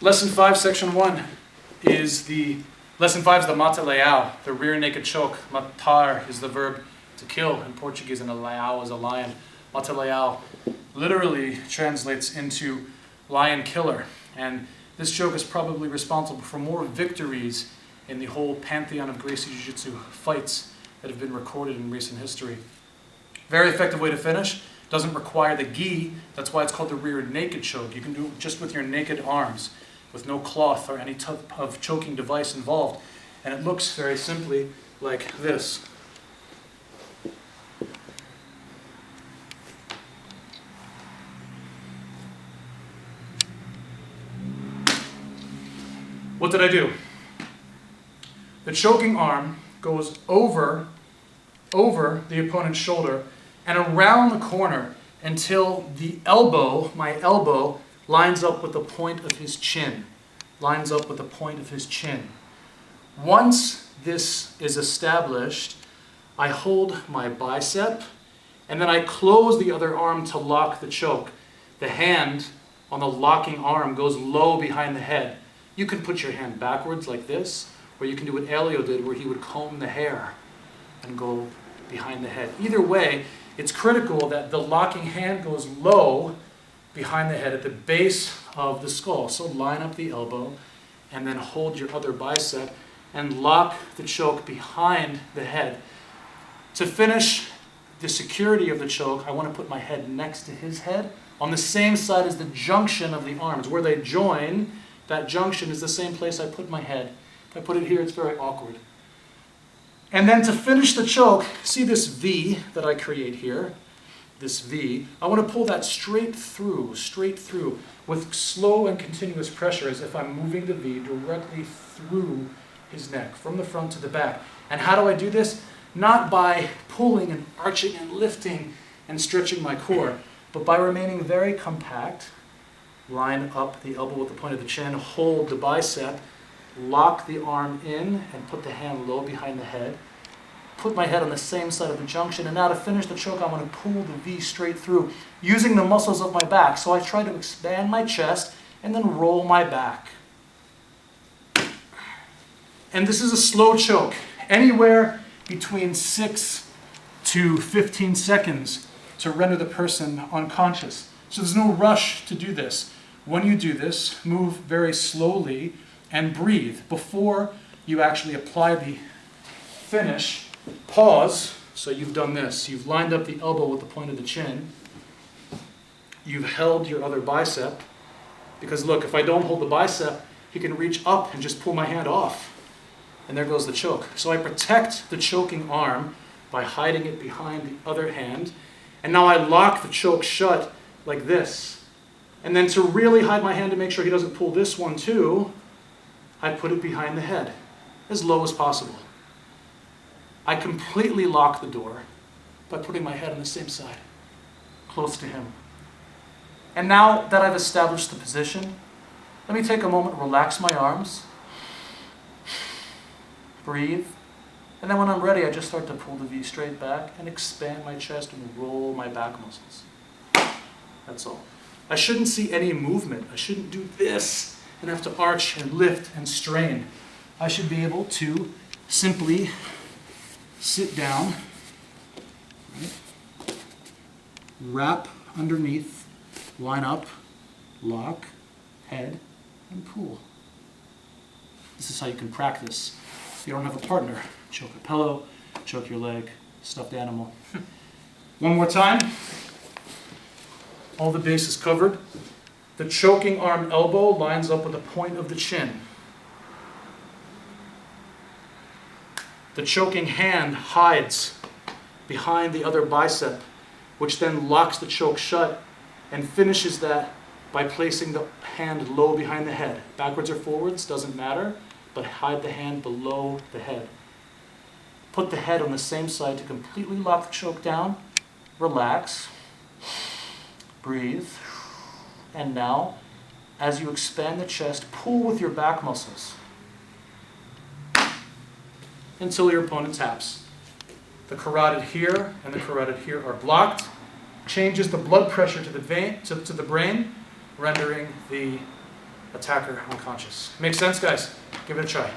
Lesson 5, section 1 is Lesson 5 is the mata leão, the rear naked choke. Matar is the verb to kill in Portuguese, and a leão is a lion. Mata leão literally translates into lion killer. And this choke is probably responsible for more victories in the whole pantheon of Gracie Jiu-Jitsu fights that have been recorded in recent history. Very effective way to finish. Doesn't require the gi. That's why it's called the rear naked choke. You can do it just with your naked arms, with no cloth or any type of choking device involved. And it looks very simply like this. What did I do? The choking arm goes over the opponent's shoulder and around the corner until the elbow, my elbow, lines up with the point of his chin. Lines up with the point of his chin. Once this is established, I hold my bicep and then I close the other arm to lock the choke. The hand on the locking arm goes low behind the head. You can put your hand backwards like this, or you can do what Elio did where he would comb the hair and go behind the head. Either way, it's critical that the locking hand goes low behind the head at the base of the skull. So line up the elbow and then hold your other bicep and lock the choke behind the head. To finish the security of the choke, I want to put my head next to his head on the same side as the junction of the arms. Where they join, that junction is the same place I put my head. If I put it here, it's very awkward. And then to finish the choke, see this V that I create here? This V. I want to pull that straight through with slow and continuous pressure as if I'm moving the V directly through his neck, from the front to the back. And how do I do this? Not by pulling and arching and lifting and stretching my core, but by remaining very compact. Line up the elbow with the point of the chin, hold the bicep, lock the arm in and put the hand low behind the head. Put my head on the same side of the junction, and now to finish the choke, I want to pull the V straight through using the muscles of my back. So I try to expand my chest and then roll my back. And this is a slow choke, anywhere between 6 to 15 seconds to render the person unconscious. So there's no rush to do this. When you do this, move very slowly and breathe. Before you actually apply the finish, pause. So you've done this. You've lined up the elbow with the point of the chin. You've held your other bicep. Because look, if I don't hold the bicep, he can reach up and just pull my hand off. And there goes the choke. So I protect the choking arm by hiding it behind the other hand. And now I lock the choke shut like this. And then to really hide my hand to make sure he doesn't pull this one too, I put it behind the head, as low as possible. I completely lock the door by putting my head on the same side, close to him. And now that I've established the position, let me take a moment, relax my arms, breathe, and then when I'm ready, I just start to pull the V straight back and expand my chest and roll my back muscles. That's all. I shouldn't see any movement. I shouldn't do this and have to arch and lift and strain. I should be able to simply sit down, right? Wrap underneath, line up, lock, head, and pull. This is how you can practice. If you don't have a partner, choke a pillow, choke your leg, stuffed animal. One more time. All the bases covered. The choking arm elbow lines up with the point of the chin. The choking hand hides behind the other bicep, which then locks the choke shut and finishes that by placing the hand low behind the head. Backwards or forwards, doesn't matter, but hide the hand below the head. Put the head on the same side to completely lock the choke down. Relax. Breathe. And now, as you expand the chest, pull with your back muscles until your opponent taps. The carotid here and the carotid here are blocked. Changes the blood pressure to the brain, rendering the attacker unconscious. Makes sense, guys? Give it a try.